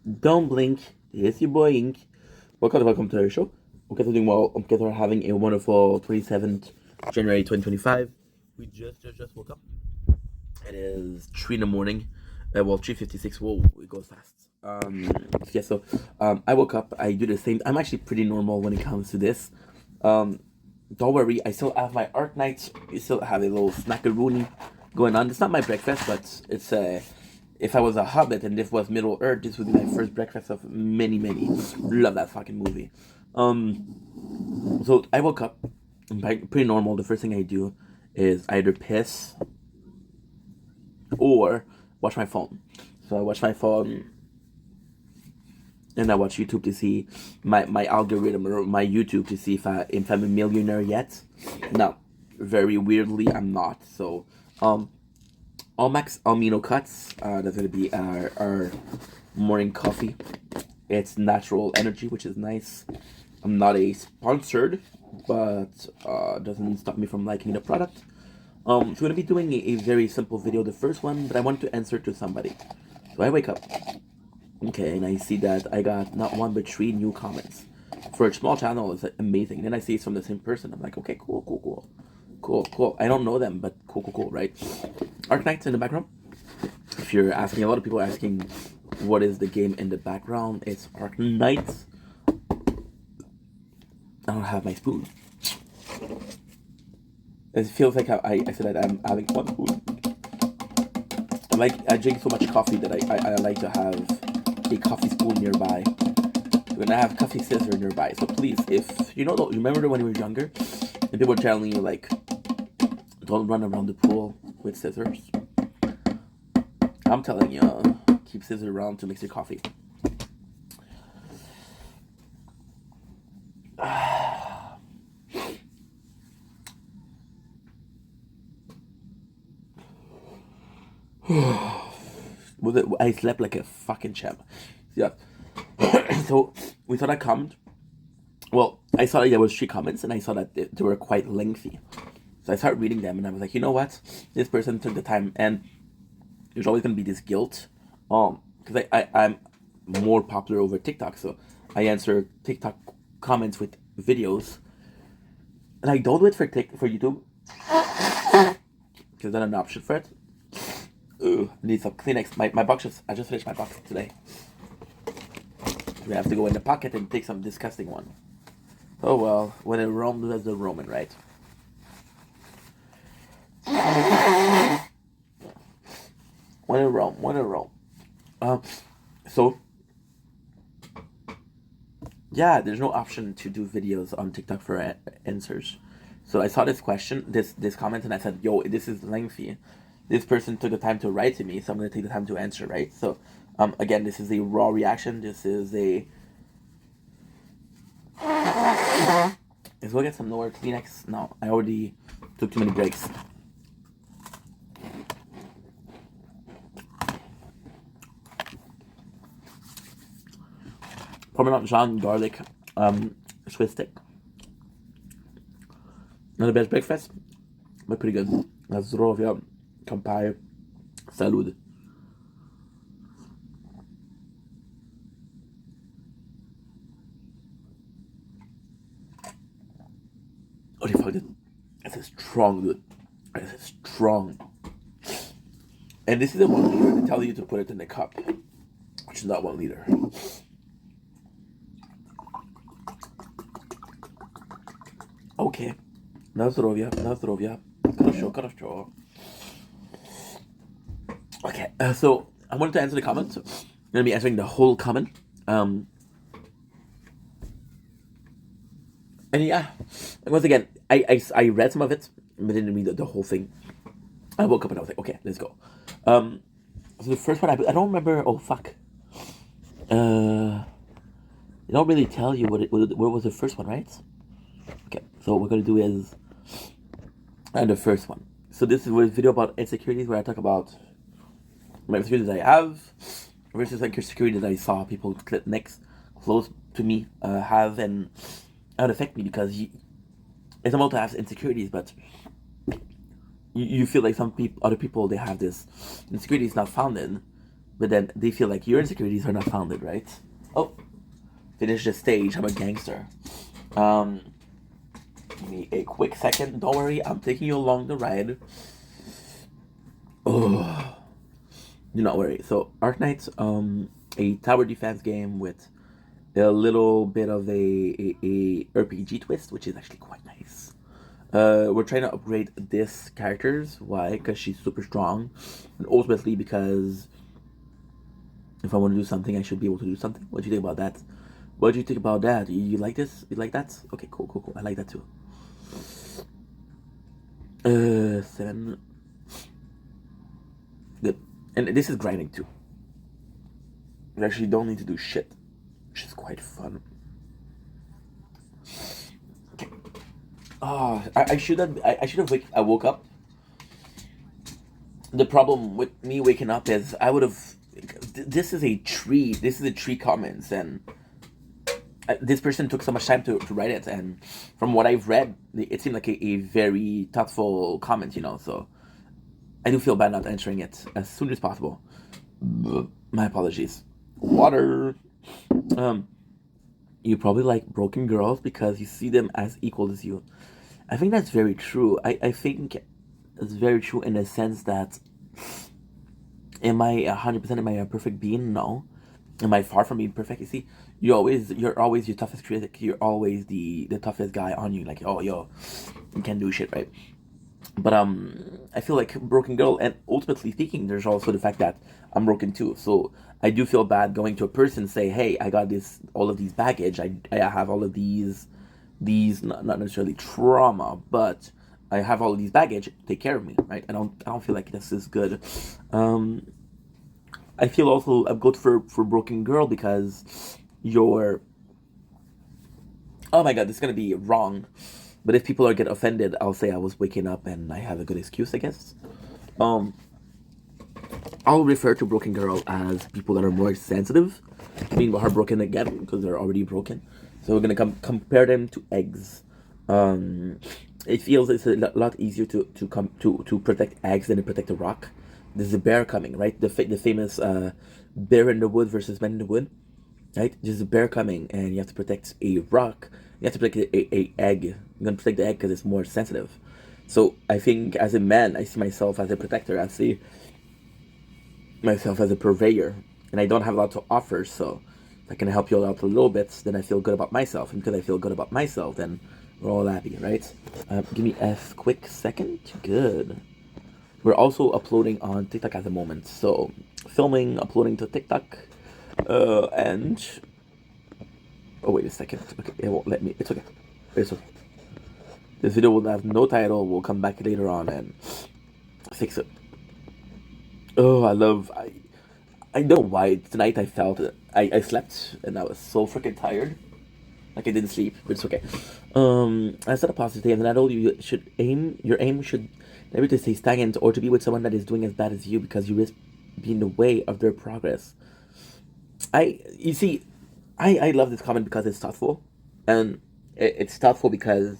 Don't blink. It's your boy Ink. Welcome to our show. Hope you're doing well. Hope you're having a wonderful 27th January 2025. We just woke up. It is 3 in the morning. 3:56. Whoa, it goes fast. I woke up. I do the same. I'm actually pretty normal when it comes to this. Um, don't worry. I still have my art nights. We still have a little snackaroonie going on. It's not my breakfast, but it's if I was a hobbit and this was Middle Earth, this would be my first breakfast of many, many. Love that fucking movie. So I woke up. I'm pretty normal. The first thing I do is either piss or watch my phone. So I watch my phone and I watch YouTube to see my algorithm or my YouTube to see if I'm a millionaire yet. No, very weirdly I'm not. So all max amino cuts. That's gonna be our morning coffee. It's natural energy, which is nice. I'm not a sponsored, but doesn't stop me from liking the product. So I'm gonna be doing a very simple video, the first one, but I want to answer to somebody. So I wake up, okay, and I see that I got not one but 3 new comments. For a small channel, it's amazing. Then I see it's from the same person. I'm like, okay, cool. I don't know them, but cool, right? Arknights in the background. If you're asking, a lot of people are asking, what is the game in the background? It's Arknights. I don't have my spoon. It feels like I said that I'm having one spoon. I drink so much coffee that I like to have a coffee spoon nearby. When I have coffee scissor nearby. So please, if you remember when you were younger, and people were telling you like, don't run around the pool with scissors. I'm telling you, keep scissors around to mix your coffee. I slept like a fucking champ. Yeah. So we saw that comment. Well, I saw that there was 3 comments, and I saw that they were quite lengthy. So I started reading them, and I was like, you know what? This person took the time, and there's always gonna be this guilt, because I'm more popular over TikTok, so I answer TikTok comments with videos, and I don't do it for YouTube, because then an option for it. Ooh, I need some Kleenex. My box I just finished my box today. We have to go in the pocket and take some disgusting one. Oh well, when in Rome, there's the Roman, right? When in Rome. So yeah, there's no option to do videos on TikTok for answers. So I saw this question, this comment, and I said, yo, this is lengthy. This person took the time to write to me, so I'm gonna take the time to answer, right? So again, this is a raw reaction. This is a let's go get some more Kleenex. No, I already took too many breaks. Parmesan garlic Swiss stick. Not the best breakfast, but pretty good. Na zdrowie, kampai, salud. Holy fuck, this is strong, dude. This is strong. And this is a 1 liter. They tell you to put it in the cup, which is not 1 liter. Okay. Na zdrowie. Хорошо. Okay, so I wanted to answer the comment. So I'm gonna be answering the whole comment. And yeah, and once again, I read some of it, but didn't read the whole thing. I woke up and I was like, okay, let's go. So the first one, I don't remember. Oh fuck. They don't really tell you what was the first one, right? Okay, so what we're gonna do is the first one. So this is a video about insecurities where I talk about my insecurities I have versus like insecurities that I saw people next close to me have, and how it affect me, because it's about to have insecurities, but you feel like other people, they have this insecurities not founded, but then they feel like your insecurities are not founded, right? Oh, finish the stage. I'm a gangster. Um, Give me a quick second. Don't worry, I'm taking you along the ride. Oh, do not worry. So, Arknights, a tower defense game with a little bit of a RPG twist, which is actually quite nice. We're trying to upgrade this characters. Why? Because she's super strong, and ultimately because if I want to do something, I should be able to do something. What do you think about that? What do you think about that? You like this? You like that? Okay, cool, cool, cool. I like that too. 7. Good. And this is grinding too. You actually don't need to do shit, which is quite fun. Okay. Oh, I should have. I should have. I woke up. The problem with me waking up is I would have. This is a tree. This is a tree comments, and this person took so much time to write it. And from what I've read, it seemed like a very thoughtful comment. So I do feel bad not answering it as soon as possible. My apologies. Water. You probably like broken girls because you see them as equal as you. I think that's very true. I think it's very true in the sense that am I 100%, am I a perfect being? No. Am I far from being perfect? You see, you're always your toughest critic. You're always the toughest guy on you. Like, oh, yo, you can't do shit, right? But I feel like broken girl, and ultimately speaking, there's also the fact that I'm broken too. So I do feel bad going to a person and say, hey, I got all of these baggage. I have all of these not necessarily trauma, but I have all of these baggage. Take care of me, right? I don't feel like this is good. Um, I feel also I'm good for broken girl because you're. Oh my god, this is gonna be wrong. But if people are get offended, I'll say I was waking up and I have a good excuse, I guess. Um, I'll refer to broken girl as people that are more sensitive, being heartbroken again because they're already broken. So we're gonna compare them to eggs. Um, it feels it's a lot easier to protect eggs than to protect a rock. There's a bear coming, right? The famous bear in the wood versus man in the wood, right? There's a bear coming, and you have to protect a rock. You have to protect a egg. You're gonna protect the egg because it's more sensitive. So I think as a man, I see myself as a protector. I see myself as a purveyor, and I don't have a lot to offer. So if I can help you out a little bit, then I feel good about myself, and because I feel good about myself, then we're all happy, right? Give me a quick second. Good. We're also uploading on TikTok at the moment, so filming, uploading to TikTok, and oh wait a second. Okay, it won't let me. It's okay. It's okay. This video will have no title. We'll come back later on and fix it. Oh, I don't know why tonight I felt it. I slept and I was so freaking tired. Like I didn't sleep, but it's okay. I set a positive thing, and then I told you your aim should never to stay stagnant or to be with someone that is doing as bad as you because you risk being in the way of their progress. You see, I love this comment because it's thoughtful, and it's thoughtful because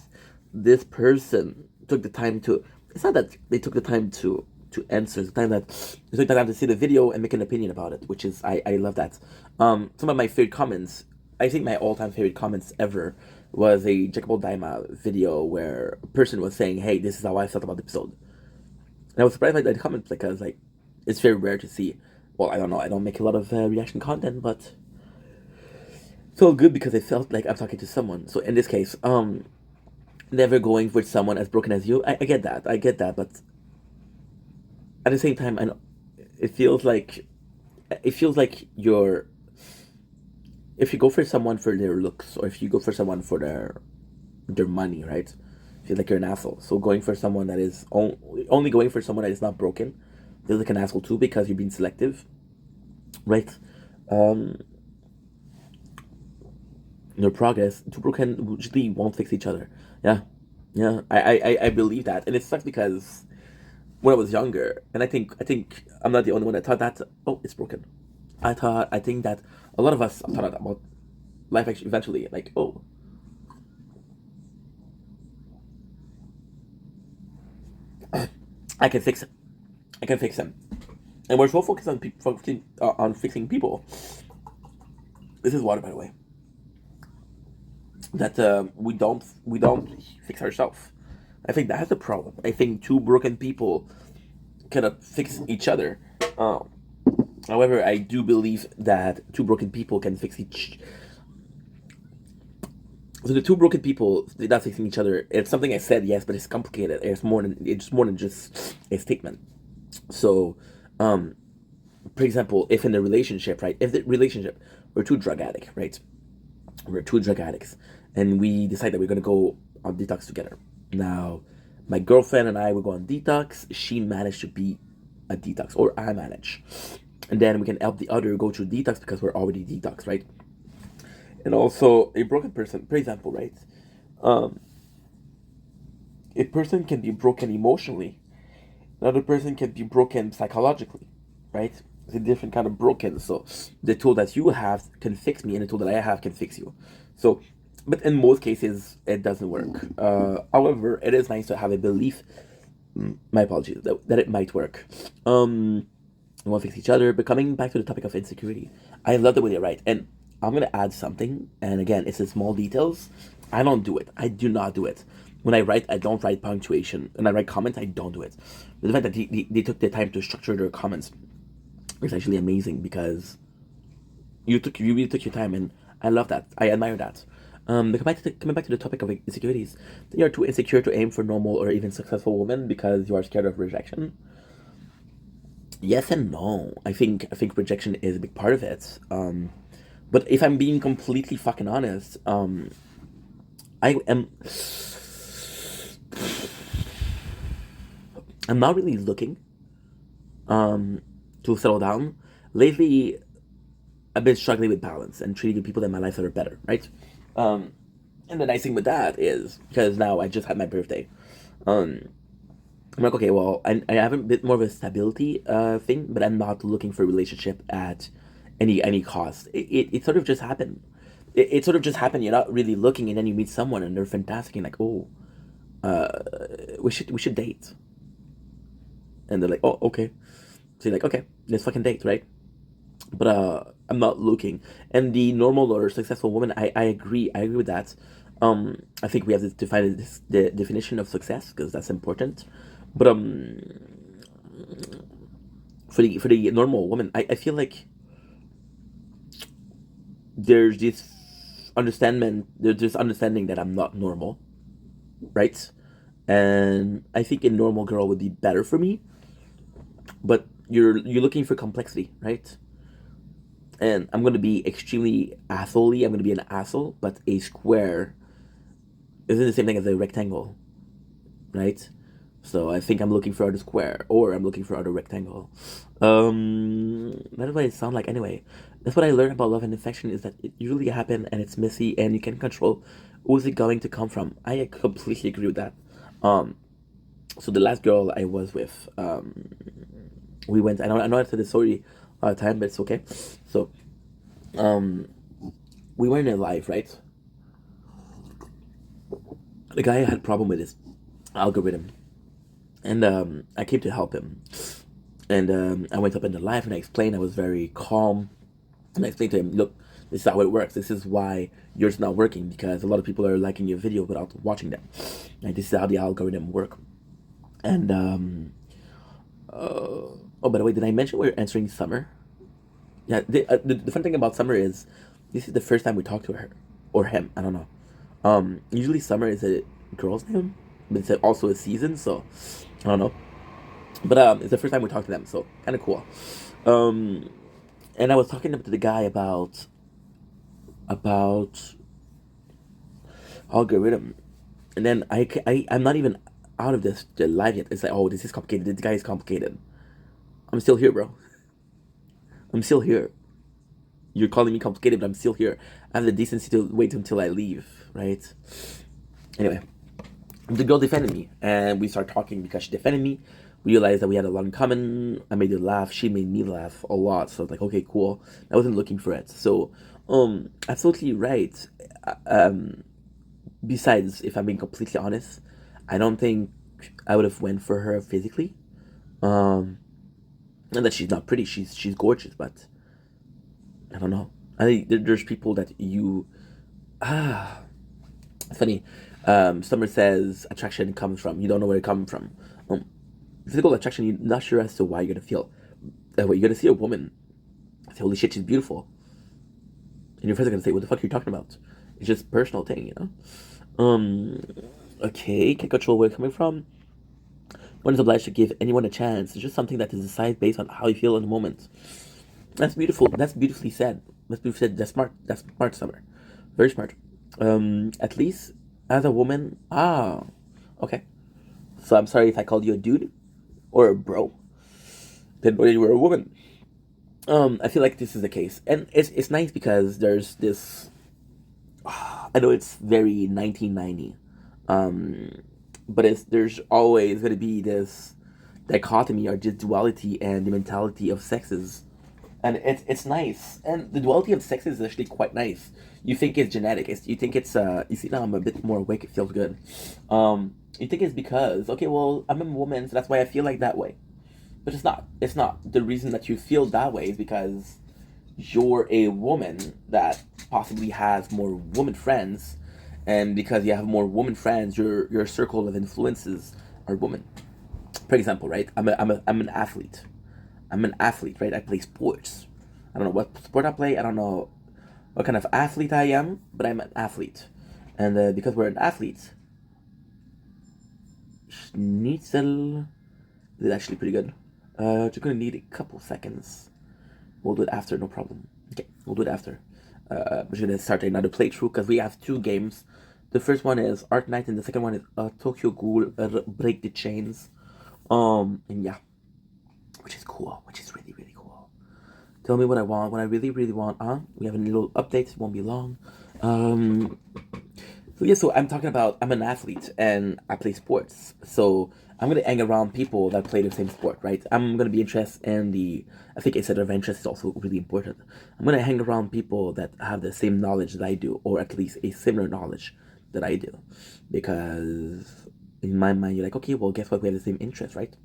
this person took the time to. It's not that they took the time to answer. It's the time that they took the time to see the video and make an opinion about it, which is I love that. Some of my favorite comments. I think my all-time favorite comments ever was a Jacobo Daima video where a person was saying, "Hey, this is how I felt about the episode." And I was surprised by the comment because like it's very rare to see. Well, I don't know. I don't make a lot of reaction content, but felt good because I felt like I'm talking to someone. So in this case, never going with someone as broken as you. I get that. I get that, but at the same time, I know it feels like you're if you go for someone for their looks or if you go for someone for their money, right? I feel like you're an asshole. So going for someone that is only going for someone that is not broken, feels like an asshole too because you're being selective, right? Um, your progress, two broken usually won't fix each other. Yeah, yeah. I believe that, and it sucks because when I was younger, and I think I'm not the only one that thought that. Oh, it's broken. I think that a lot of us thought that about life actually eventually. Like, oh, I can fix it. I can fix him. and we're so focused on focusing on fixing people. This is water, by the way. That we don't fix ourselves. I think that's the problem. I think two broken people cannot fix each other. Um, However, I do believe that two broken people can fix each. So the two broken people, they're not fixing each other. It's something I said, yes, but it's complicated. It's more than just a statement. So, um, for example, if in the relationship, right? If the relationship, we're two drug addicts, right? We're two drug addicts, and we decide that we're gonna go on detox together. Now, my girlfriend and I will go on detox. She managed to be a detox, or I manage, and then we can help the other go through detox because we're already detox, right? And also, a broken person, for example, right? Um, a person can be broken emotionally. Another person can be broken psychologically, right? It's a different kind of broken. So the tool that you have can fix me, and the tool that I have can fix you. So, but in most cases, it doesn't work. However, it is nice to have a belief. My apologies. That it might work. We won't fix each other. But coming back to the topic of insecurity, I love the way they write, and I'm gonna add something. And again, it's the small details. I don't do it. I do not do it. When I write, I don't write punctuation. When I write comments, I don't do it. The fact that they took the time to structure their comments is actually amazing because you really took your time, and I love that. I admire that. Coming back to the topic of insecurities, you are too insecure to aim for normal or even successful women because you are scared of rejection. Yes and no. I think rejection is a big part of it. But if I'm being completely fucking honest, I am I'm not really looking to settle down. Lately, I've been struggling with balance and treating the people in my life that are better, right? Um, and the nice thing with that is because now I just had my birthday. Um, I'm like, okay, well, I have a bit more of a stability thing, but I'm not looking for a relationship at any cost. It sort of just happened. It sort of just happened. You're not really looking, and then you meet someone, and they're fantastic, and like, oh, we should date, and they're like, oh, okay. So you're like, okay, let's fucking date, right? But I'm not looking. And the normal or successful woman, I agree. I agree with that. I think we have to define the definition of success because that's important. But for the normal woman, I feel like there's this there's this understanding that I'm not normal, right? And I think a normal girl would be better for me. But you're looking for complexity, right? And I'm gonna be extremely assholey. I'm gonna be an asshole, but a square isn't the same thing as a rectangle, right? So I think I'm looking for a square, or I'm looking for a rectangle. That's what it sounds like anyway. That's what I learned about love and affection is that it usually happen and it's messy and you can control who's it going to come from. I completely agree with that. Um, so the last girl I was with, we went. I know I said this story time, but it's okay. So um, we were in a live, right? The guy had problem with his algorithm, and I came to help him. And I went up in the live and I explained. I was very calm, and I explained to him, look, this is how it works. This is why yours not working because a lot of people are liking your video without watching them. And this is how the algorithm work. And oh, by the way, did I mention we're entering summer? Yeah. The fun thing about summer is this is the first time we talk to her or him. I don't know. Usually summer is a girl's name, but it's also a season, so I don't know. But it's the first time we talk to them, so kind of cool. Um, and I was talking to the guy about algorithm, and then I'm not even out of this the live yet. It's like, oh, this is complicated. This guy is complicated. I'm still here, bro. I'm still here. You're calling me complicated, but I'm still here. I have the decency to wait until I leave, right? Anyway, the girl defended me, and we started talking because she defended me. We realized that we had a lot in common. I made her laugh. She made me laugh a lot. So I was like, okay, cool. I wasn't looking for it. So, absolutely right. Um, Besides, if I'm being completely honest, I don't think I would have went for her physically. Um, And that she's not pretty. She's gorgeous, but I don't know. I think there's people that you it's funny. Summer says attraction comes from you don't know where it comes from. Um, Physical attraction, you're not sure as to why you're gonna feel that way. You're gonna see a woman, say, "Holy shit, she's beautiful," and your friends are gonna say, "What the fuck are you talking about?" It's just a personal thing, you know. Um, okay, can't control where it's coming from. One is obliged to give anyone a chance. It's just something that is decided based on how you feel in the moment. That's beautiful. That's beautifully said. That's beautifully said. That's smart. That's smart, Summer. Very smart. At least as a woman. Ah, okay. So I'm sorry if I called you a dude or a bro. Didn't know you were a woman. I feel like this is the case, and it's nice because there's this. I know it's very 1990, um, but there's always going to be this dichotomy or just duality and the mentality of sexes, and it's nice. And the duality of sexes is actually quite nice. You think it's genetic. You think it's you see now I'm a bit more awake. It feels good. You think it's because okay, well I'm a woman, so that's why I feel like that way. But it's not. It's not. The reason that you feel that way is because you're a woman that possibly has more woman friends, and because you have more woman friends, your circle of influences are women. For example, right? I'm an athlete. I'm an athlete, right? I play sports. I don't know what sport I play. I don't know what kind of athlete I am, but I'm an athlete. And because we're an athlete, Schnitzel is actually pretty good. You're gonna need a couple seconds. We'll do it after, no problem. Okay, we'll do it after. We're gonna start another playthrough because we have two games. The first one is Art Knight, and the second one is Tokyo Ghoul Break the Chains. And yeah, which is cool, which is really really cool. Tell me what I want, what I really really want. We have a little update. It won't be long. Um, so yeah, so I'm talking about I'm an athlete and I play sports. So I'm gonna hang around people that play the same sport, right? I'm gonna be interested in the. I think a set of interest is also really important. I'm gonna hang around people that have the same knowledge that I do, or at least a similar knowledge that I do, because in my mind you're like, okay, well, guess what? We have the same interest, right?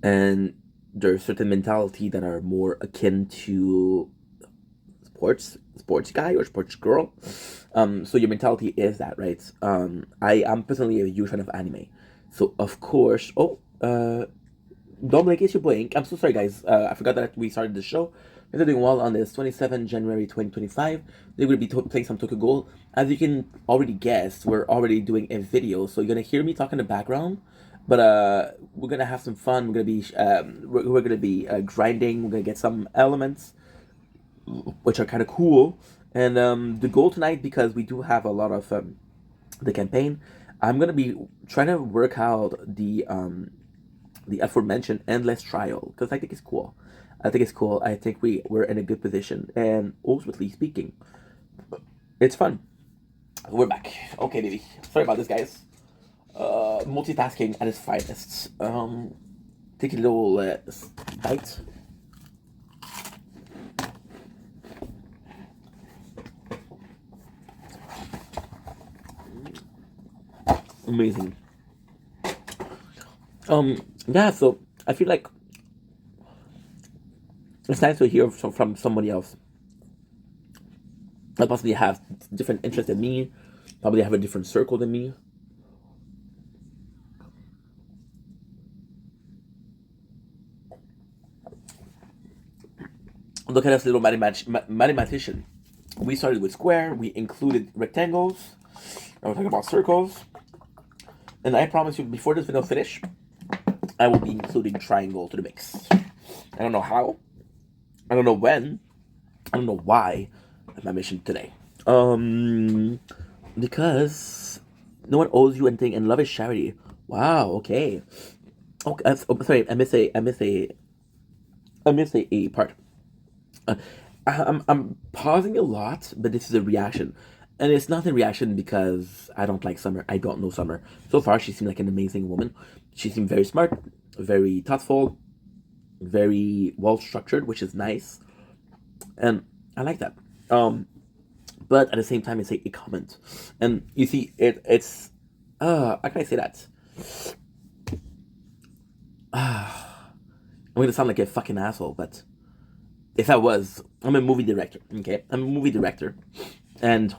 And there's certain mentality that are more akin to sports guy or sports girl. So your mentality is that, right? I am personally a huge fan of anime, so of course. Don't blink, it's your blink. I'm so sorry, guys. I forgot that we started the show. We're doing well on this 27 January 2025. They will be playing some Tokyo Ghoul. As you can already guess, we're already doing a video, so you're gonna hear me talk in the background. But we're gonna have some fun. We're gonna be grinding. We're gonna get some elements which are kind of cool. And the goal tonight, because we do have a lot of the campaign, I'm gonna be trying to work out the aforementioned endless trial because I think it's cool. I think it's cool. I think we're in a good position, and ultimately speaking, it's fun. We're back. Okay, baby. Sorry about this, guys. Multitasking at its finest. Take a little bite. Amazing. Yeah, so I feel like it's nice to hear from somebody else that possibly have different interests than me, probably have a different circle than me. Look at us, little mathematician. We started with square, we included rectangles, and we're talking about circles. And I promise you, before this video finish, I will be including triangle to the mix. I don't know how, I don't know when, I don't know why. That's my mission today. Because no one owes you anything, and love is charity. Wow. Okay. Okay. Sorry. I miss a part. Uh, I'm pausing a lot, but this is a reaction, and it's not a reaction because I don't like Summer. I don't know Summer. So far, she seemed like an amazing woman. She seemed very smart, very thoughtful, very well structured, which is nice, and I like that. But at the same time, it's a comment, and you see, it's how can I say that? I'm gonna sound like a fucking asshole, but if I was, I'm a movie director. Okay, I'm a movie director, and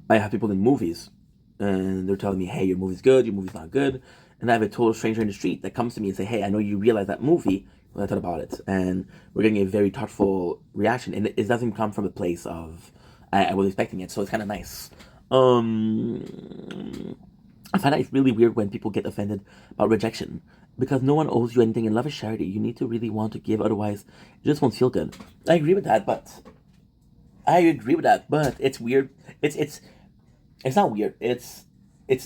I have people in movies, and they're telling me, "Hey, your movie's good. Your movie's not good." And I have a total stranger in the street that comes to me and say, "Hey, I know you realize that movie. What I thought about it," and we're getting a very thoughtful reaction, and it doesn't come from a place of I was expecting it, so it's kind of nice. I find that it's really weird when people get offended about rejection because no one owes you anything, and love is charity. You need to really want to give, otherwise, it just won't feel good. I agree with that, but it's weird. It's not weird. It's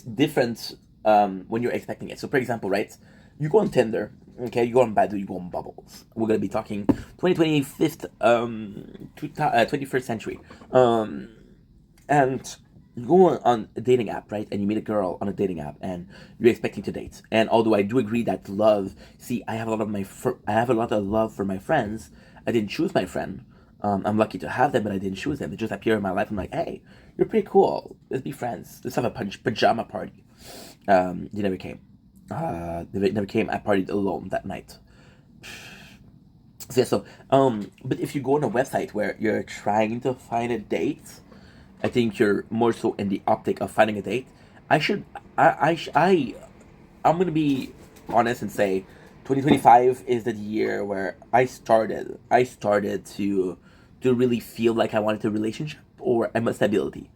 different when you're expecting it. So, for example, right? You go on Tinder, okay? You go on Badoo, you go on Bubbles. We're gonna be talking 2025th, 21st century, and you go on a dating app, right? And you meet a girl on a dating app, and you're expecting to date. And although I do agree that love, see, I have I have a lot of love for my friends. I didn't choose my friend. I'm lucky to have them, but I didn't choose them. They just appear in my life. I'm like, hey, you're pretty cool. Let's be friends. Let's have a pajama party. They never came. They never came. I partied alone that night. So yeah, but if you go on a website where you're trying to find a date, I think you're more so in the optic of finding a date. I should, I'm gonna be honest and say, 2025 is the year where I started to really feel like I wanted a relationship or a stability,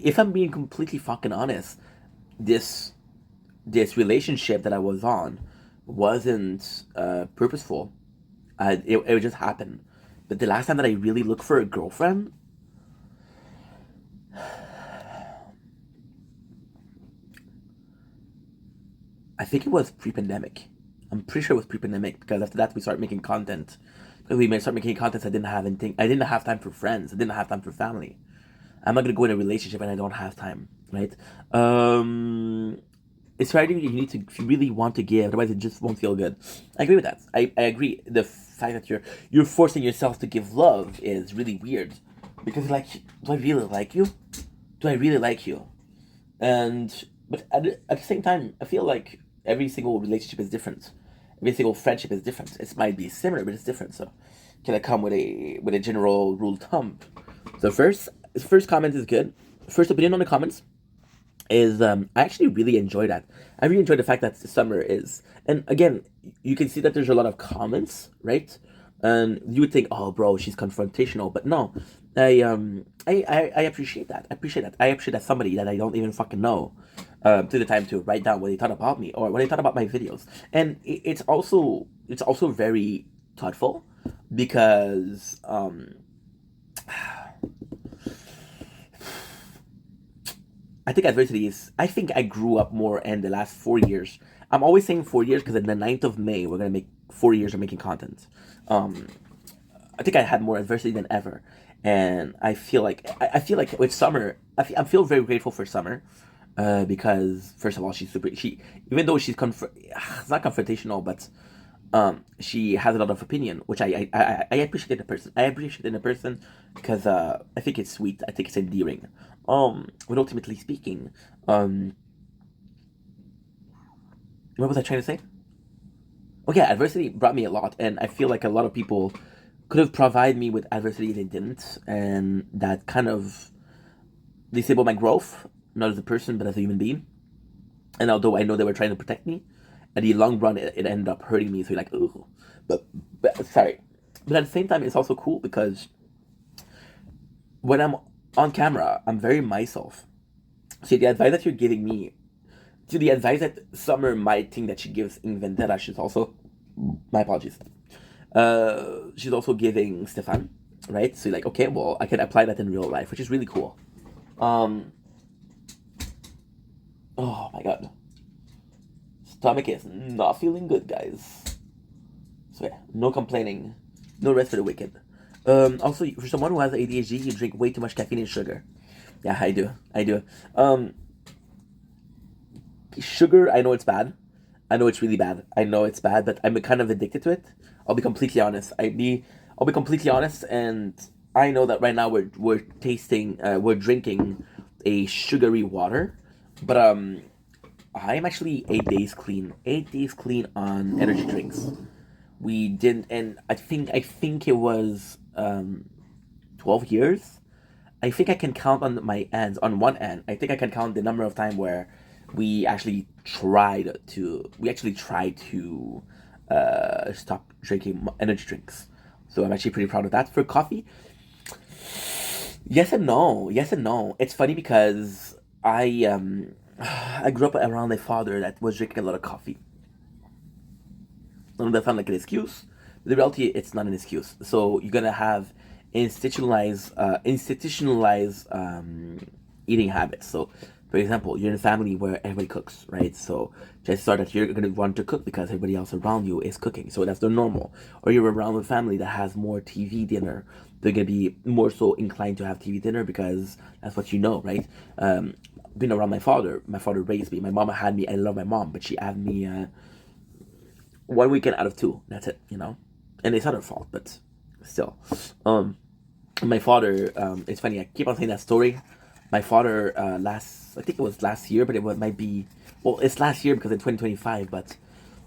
If I'm being completely fucking honest, this relationship that I was on wasn't purposeful. It just happened. But the last time that I really looked for a girlfriend, I think it was pre-pandemic. I'm pretty sure it was pre-pandemic because after that we started making content. Because we started making content, I didn't have anything. I didn't have time for friends. I didn't have time for family. I'm not gonna go in a relationship and I don't have time, right? It's writing you need to if you really want to give, otherwise it just won't feel good. I agree with that. I agree. The fact that you're forcing yourself to give love is really weird because like, do I really like you? Do I really like you? And but at the same time, I feel like every single relationship is different. Every single friendship is different. It might be similar, but it's different. So, can I come with a general rule of thumb? So first comment is good. First opinion on the comments is I actually really enjoy that. I really enjoy the fact that the summer is, and again, you can see that there's a lot of comments, right? And you would think, oh, bro, she's confrontational, but no, I appreciate that. I appreciate that. I appreciate that somebody that I don't even fucking know took the time to write down what they thought about me or what they thought about my videos, and it's also very thoughtful because I think adversity is. I think I grew up more in the last 4 years. I'm always saying 4 years because on the 9th of May, we're going to make 4 years of making content. Um, I think I had more adversity than ever. And I feel like with Summer, I feel very grateful for Summer. Because first of all, even though it's not confrontational, but she has a lot of opinion, which I appreciate in a person. I appreciate in a person because I think it's sweet. I think it's endearing. But ultimately speaking, what was I trying to say? Oh yeah, adversity brought me a lot, and I feel like a lot of people could have provided me with adversity they didn't, and that kind of disabled my growth, not as a person but as a human being. And although I know they were trying to protect me, at the long run, it ended up hurting me. So you're like, ooh, but sorry. But at the same time, it's also cool because when I'm on camera, I'm very myself. So the advice that you're giving me, to the advice that Summer might think that she gives in Vendetta, she's also, my apologies. She's also giving Stefan, right? So you're like, okay, well, I can apply that in real life, which is really cool. Oh my god. Stomach is not feeling good, guys. So yeah, no complaining. No rest for the wicked. Also, for someone who has ADHD, you drink way too much caffeine and sugar. Yeah, I do. Sugar, I know it's bad. I know it's really bad. I know it's bad, but I'm kind of addicted to it. I'll be completely honest. I'll be completely honest, and I know that right now we're drinking a sugary water, but I'm actually 8 days clean. 8 days clean on energy drinks. We didn't, and I think it was 12 years. I think I can count on my hands on one hand. I think I can count the number of time where we actually tried to stop drinking energy drinks. So I'm actually pretty proud of that. For coffee, yes and no. Yes and no. It's funny because I grew up around a father that was drinking a lot of coffee. I know that sounds like an excuse. The reality, it's not an excuse. So you're gonna have institutionalized eating habits. So, for example, you're in a family where everybody cooks, right? So just start that you're gonna want to cook because everybody else around you is cooking. So that's the normal. Or you're around a family that has more TV dinner. They're gonna be more so inclined to have TV dinner because that's what you know, right? Being around my father raised me. My mama had me. I love my mom, but she had me. 1 weekend out of two. That's it, And it's not her fault, but still. My father. It's funny. I keep on saying that story. My father I think it was last year, but might be. Well, it's last year because in 2025, but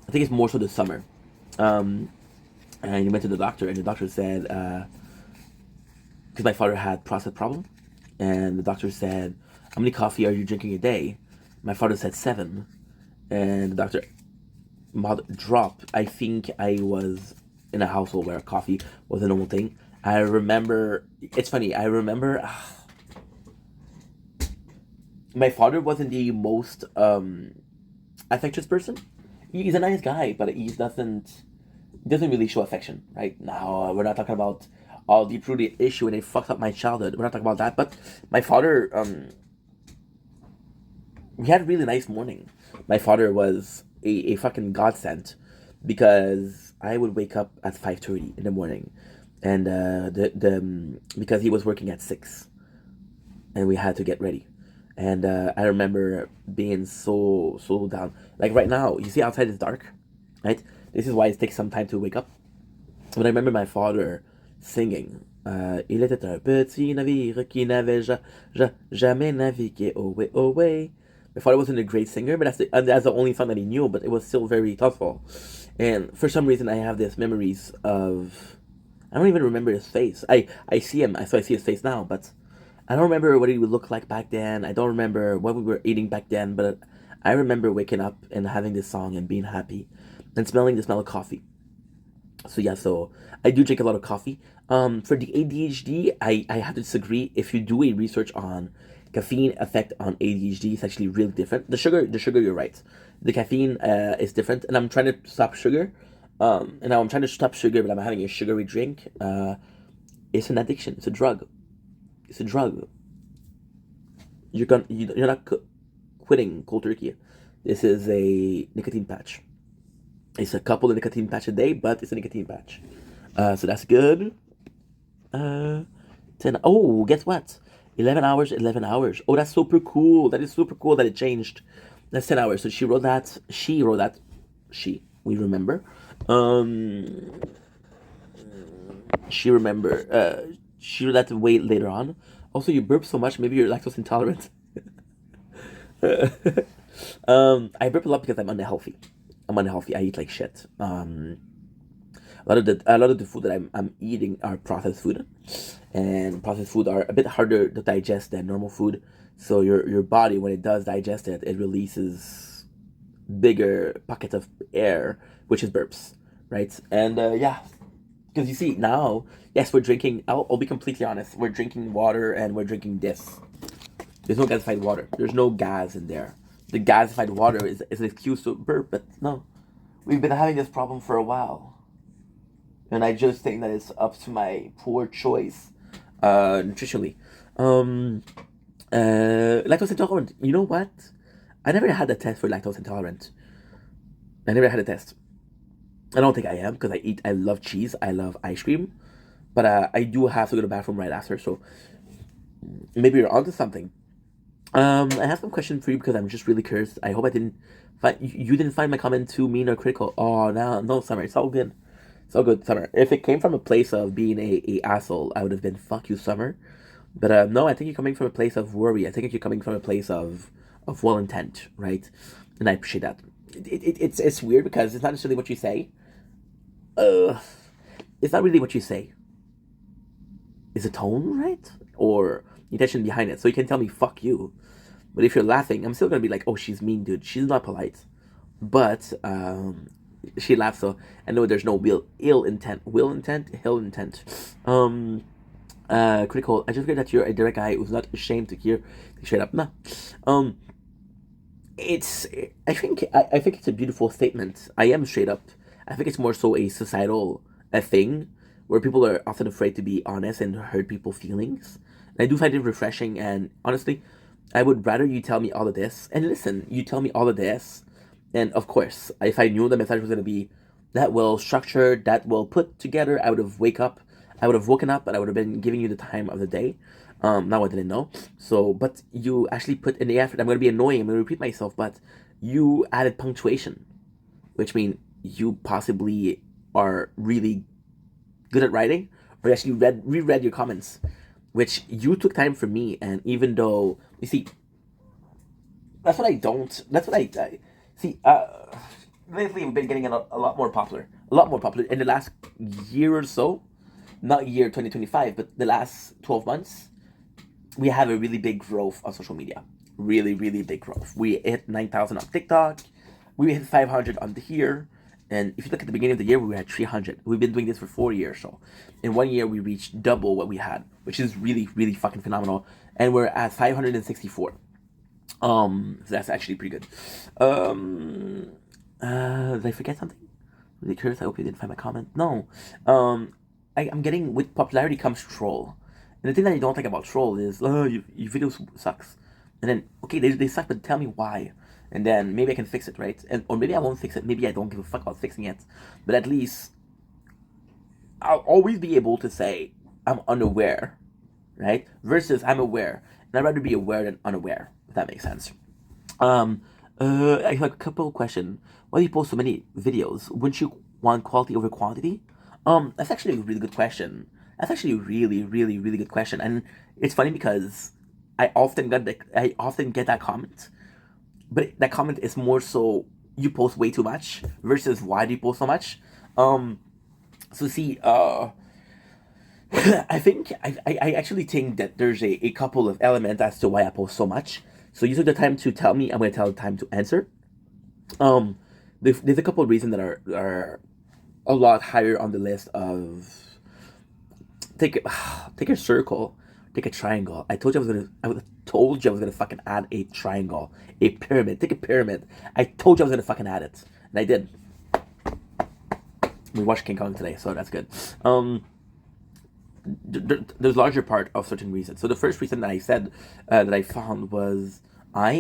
I think it's more so this summer. Um, and he went to the doctor, and the doctor said, because my father had prostate problem, and the doctor said, "How many coffee are you drinking a day?" My father said seven, and the doctor mod drop. I think I was in a household where coffee was a normal thing. I remember. It's funny. I remember my father wasn't the most affectionate person. He's a nice guy, but he doesn't really show affection. Right now, we're not talking about all the rooted issue and it fucked up my childhood. We're not talking about that. But my father, we had a really nice morning. My father was a fucking godsend because I would wake up at 5:30 in the morning, and because he was working at 6, and we had to get ready. And I remember being so down. Like right now, you see outside is dark, right? This is why it takes some time to wake up. But I remember my father singing. Il était un petit navire qui n'avait jamais navigué away, away. My father wasn't a great singer, but that's the only song that he knew. But it was still very thoughtful. And for some reason, I have this memories of. I don't even remember his face. I see him, so I see his face now, but I don't remember what he would look like back then. I don't remember what we were eating back then, but I remember waking up and having this song and being happy and smelling the smell of coffee. So yeah, so I do drink a lot of coffee. For the ADHD, I have to disagree. If you do a research on caffeine effect on ADHD, it's actually really different. The sugar, you're right. The caffeine is different, and I'm trying to stop sugar. And now I'm trying to stop sugar, but I'm having a sugary drink. It's an addiction. It's a drug. It's a drug. You're not quitting cold turkey. This is a nicotine patch. It's a couple of nicotine patch a day, but it's a nicotine patch. So that's good. 10. Oh, guess what? 11 hours, 11 hours. Oh, that's super cool. That is super cool that it changed. That's 10 hours. So she wrote that. She wrote that. We remember. Um, she remember. She wrote that way later on. Also, you burp so much. Maybe you're lactose intolerant. I burp a lot because I'm unhealthy. I'm unhealthy. I eat like shit. A lot of the food that I'm eating are processed food, and processed food are a bit harder to digest than normal food. So your body, when it does digest it, it releases bigger pockets of air, which is burps, right? And yeah, because you see now, yes, we're drinking. I'll be completely honest. We're drinking water and we're drinking this. There's no gasified water. There's no gas in there. The gasified water is an excuse to burp, but no. We've been having this problem for a while. And I just think that it's up to my poor choice, nutritionally. Um, Lactose intolerant. You know what? I never had a test for lactose intolerant. I never had a test. I don't think I am because I love cheese. I love ice cream. But I do have to go to the bathroom right after, so maybe you're onto something. I have some question for you because I'm just really curious. I hope I didn't find you didn't find my comment too mean or critical. Oh no, Summer, it's all good. It's all good, Summer. If it came from a place of being a asshole, I would have been fuck you, Summer. But no, I think you're coming from a place of worry. I think you're coming from a place of well intent, right? and I appreciate that. It's weird because it's not necessarily what you say. Uh, it's not really what you say. Is the tone right or the intention behind it? So you can tell me "fuck you," but if you're laughing, I'm still gonna be like, "Oh, she's mean, dude. She's not polite." But she laughed, so I know there's no ill intent. Will intent, ill intent. Critical. I just figured that you're a direct guy who's not ashamed to hear straight up. Nah. Um, it's. I think it's a beautiful statement. I am straight up. I think it's more so a societal a thing where people are often afraid to be honest and hurt people's feelings. And I do find it refreshing. And honestly, I would rather you tell me all of this. And listen, you tell me all of this. And of course, if I knew the message was going to be that well structured, that well put together, I would have wake up. I would have woken up, and I would have been giving you the time of the day. Now I didn't know. So, but you actually put in the effort. I'm going to be annoying. I'm going to repeat myself, but you added punctuation, which means you possibly are really good at writing, or you actually reread your comments, which you took time for me. And even though you see, that's what I don't. That's what I see. Lately, we've been getting a lot more popular. A lot more popular in the last year or so. Not year 2025, but the last 12 months, we have a really big growth on social media. Really, really big growth. We hit 9,000 on TikTok. We hit 500 on here. And if you look at the beginning of the year, we were at 300. We've been doing this for 4 years. So in 1 year, we reached double what we had, which is really, really fucking phenomenal. And we're at 564. So that's actually pretty good. Did I forget something? Really curious. I hope you didn't find my comment. No. I'm getting, with popularity comes troll. And the thing that I don't like about troll is, oh, your video sucks. And then, okay, they suck, but tell me why. And then maybe I can fix it, right? And or maybe I won't fix it. Maybe I don't give a fuck about fixing it. But at least I'll always be able to say I'm unaware, right? Versus I'm aware. And I'd rather be aware than unaware, if that makes sense. Um, I have a couple of questions. Why do you post so many videos? Wouldn't you want quality over quantity? That's actually a really good question. That's actually a really, really, really good question. And it's funny because I often get that comment, but that comment is more so you post way too much versus why do you post so much. Um, so see, I actually think that there's a couple of elements as to why I post so much. So you took the time to tell me. I'm going to tell the time to answer. Um, there's a couple of reasons that are a lot higher on the list of take take a circle, take a triangle. I told you I was gonna fucking add a triangle, a pyramid. Take a pyramid. I told you I was gonna fucking add it, and I did. We watched King Kong today, so that's good. There's larger part of certain reasons. So the first reason that I said that I found was I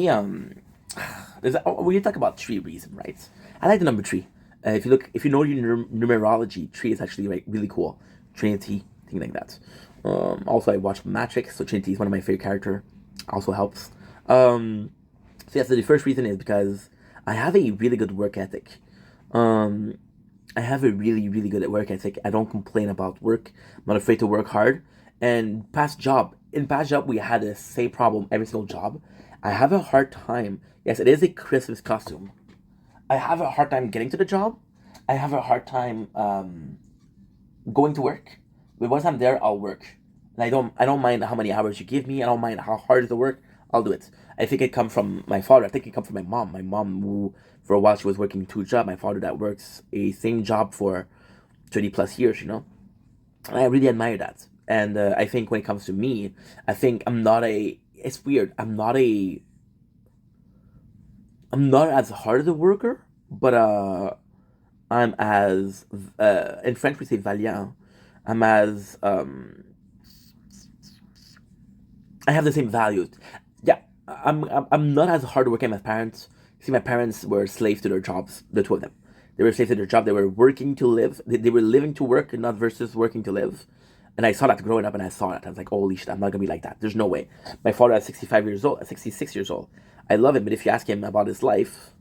we talk about tree reason, right? I like the number three. If you know your numerology, tree is actually like really cool. Trinity, thing like that. Also, I watched Matrix, so Trinity is one of my favorite character. Also helps. So yeah, so the first reason is because I have a really good work ethic. Um, I have a really, really good work ethic. I don't complain about work. I'm not afraid to work hard. And in past job, we had the same problem every single job. I have a hard time. Yes, it is a Christmas costume. I have a hard time getting to the job. I have a hard time going to work. But once I'm there, I'll work. And I don't mind how many hours you give me. I don't mind how hard is the work. I'll do it. I think it come from my father. I think it come from my mom. My mom, who for a while she was working two jobs. My father that works a same job for 30 plus years. You know, and I really admire that. And I think when it comes to me, I think I'm not a. It's weird. I'm not as hard as a worker, but I'm as in French we say valiant. I'm as I have the same values. Yeah, I'm not as hardworking as my parents. See, my parents were slaves to their jobs. The two of them, they were slaves to their job. They were working to live. They were living to work, and not versus working to live. And I saw that growing up, and I saw that. I was like, holy shit, I'm not gonna be like that. There's no way. My father at 65 years old, at 66 years old. I love him, but if you ask him about his life,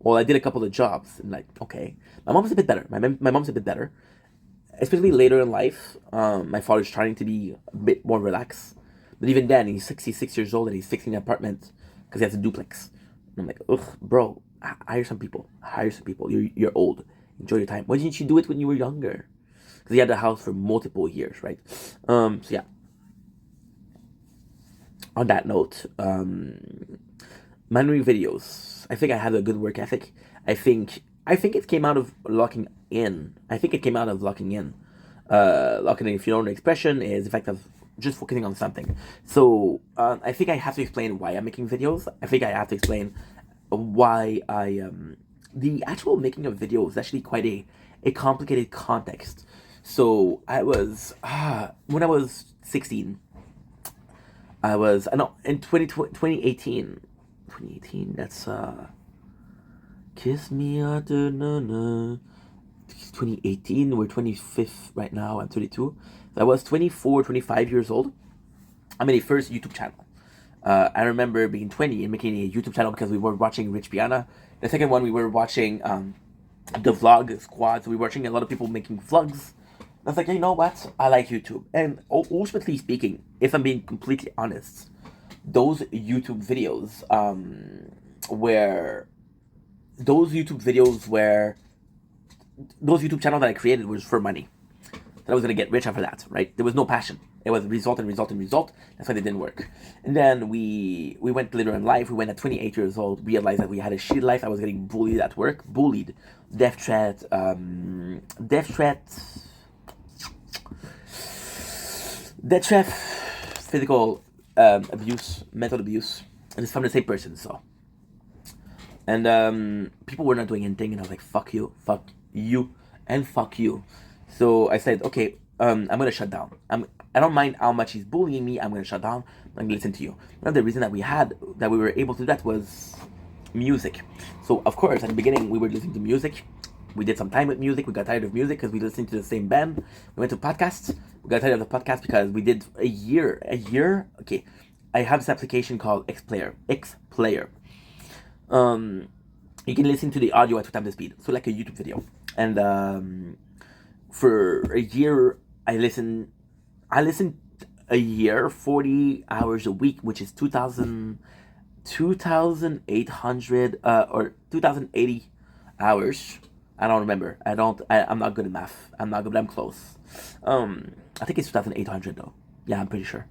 well, I did a couple of jobs, and like, okay, my mom's a bit better. My mom's a bit better, especially later in life. My father's trying to be a bit more relaxed, but even then, he's 66 years old and he's fixing an apartment because he has a duplex. And I'm like, ugh, bro, hire some people. Hire some people. You're old. Enjoy your time. Why didn't you do it when you were younger? Because you had the house for multiple years, right? So yeah. On that note, memory videos. I think I have a good work ethic. I think it came out of locking in. I think it came out of locking in. Locking in, if you know the expression, is the fact of just focusing on something. So I think I have to explain why I'm making videos. I think I have to explain why the actual making of videos is actually quite a complicated context. So I was when I was 16, I was no in 2018. 2018, that's Kiss Me After Na Na. 2018, we're 25th right now, I'm 32. So I was 24, 25 years old. I made a first YouTube channel. I remember being 20 and making a YouTube channel because we were watching Rich Piana. The second one, we were watching the vlog squad. So we were watching a lot of people making vlogs. I was like, you know what? I like YouTube. And ultimately speaking, if I'm being completely honest, those YouTube videos where those YouTube channels that I created was for money. That I was gonna get rich after that, right? There was no passion. It was result and result and result. That's why they didn't work. And then we went later in life. We went at 28 years old, realized that we had a shitty life. I was getting bullied at work, death threat, physical abuse, mental abuse, and it's from the same person. So, and people were not doing anything, and I was like, fuck you, and fuck you. So I said, okay, I'm gonna shut down. I don't mind how much he's bullying me. I'm gonna shut down. I'm gonna listen to you. One of the reasons that we were able to do that was music. So of course, at the beginning, we were listening to music. We did some time with music. We got tired of music because we listened to the same band. We went to podcasts. We got tired of the podcast because we did a year. Okay, I have this application called Xplayer. You can listen to the audio at 2 times the speed, so like a YouTube video. And for a year, I listened a year, 40 hours a week, which is 2,800 or 2,080 hours. I don't remember. I'm not good at math. I'm not good, but I'm close. I think it's 2,800 though. Yeah, I'm pretty sure.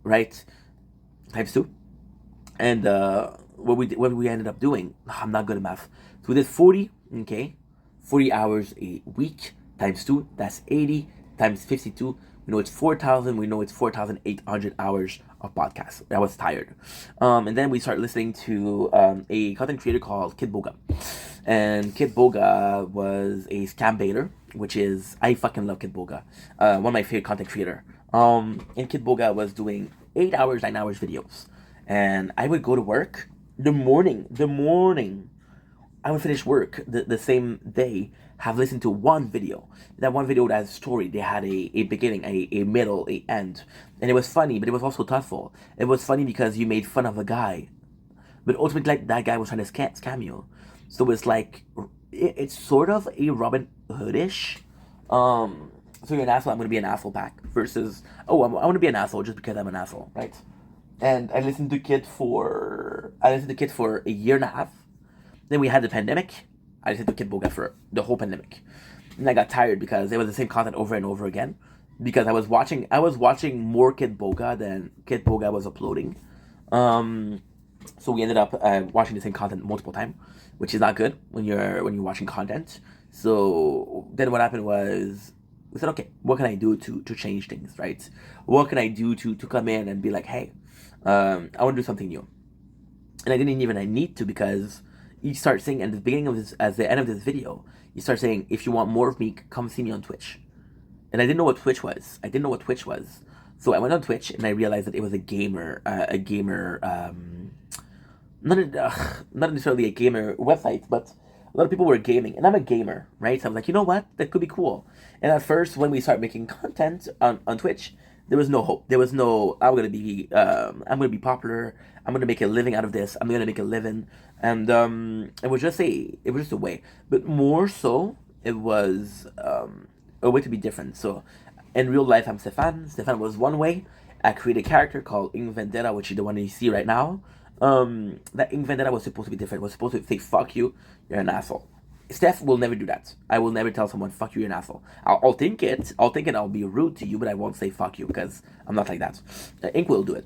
Right? Times 2. And what we ended up doing, I'm not good at math. So we did 40 hours a week times 2, that's 80 times 52. We know it's 4,000. We know it's 4,800 hours of podcast. I was tired. And then we started listening to a content creator called Kid Boga. And Kid Boga was a scam baiter, which is, I fucking love Kid Boga. One of my favorite content creator. And Kid Boga was doing 8 hours, 9 hours videos. And I would go to work the morning. I would finish work the same day, have listened to one video. That one video has a story. They had a beginning, a middle, a end. And it was funny, but it was also thoughtful. It was funny because you made fun of a guy. But ultimately, like, that guy was trying to scam you. So it's like, it's sort of a Robin Hood-ish. So you're an asshole, I'm going to be an asshole back. Versus, I want to be an asshole just because I'm an asshole, right? And I listened to Kid for a year and a half. Then we had the pandemic. I listened to Kid Boga for the whole pandemic. And I got tired because it was the same content over and over again. Because I was watching more Kid Boga than Kid Boga was uploading. So we ended up watching the same content multiple times, which is not good when you're watching content. So then what happened was, we said, okay, what can I do to change things, right? What can I do to come in and be like, hey, I want to do something new. And I didn't even need to, because you start saying at the beginning of this, at the end of this video, you start saying, if you want more of me, come see me on Twitch. And I didn't know what Twitch was. So I went on Twitch and I realized that it was not necessarily a gamer website, but a lot of people were gaming, and I'm a gamer, right? So I was like, you know what? That could be cool. And at first, when we started making content on Twitch, there was no hope. There was no, I'm gonna be popular. I'm gonna make a living out of this. I'm gonna make a living, and it was just a way. But more so, it was a way to be different. So, in real life, I'm Stefan. Stefan was one way. I created a character called Ing Vendetta, which is the one you see right now. That ink vendetta was supposed to be different. It was supposed to say fuck you, you're an asshole. Steph will never do that. I will never tell someone fuck you, you're an asshole. I'll think it. I'll be rude to you, but I won't say fuck you because I'm not like that. Ink will do it.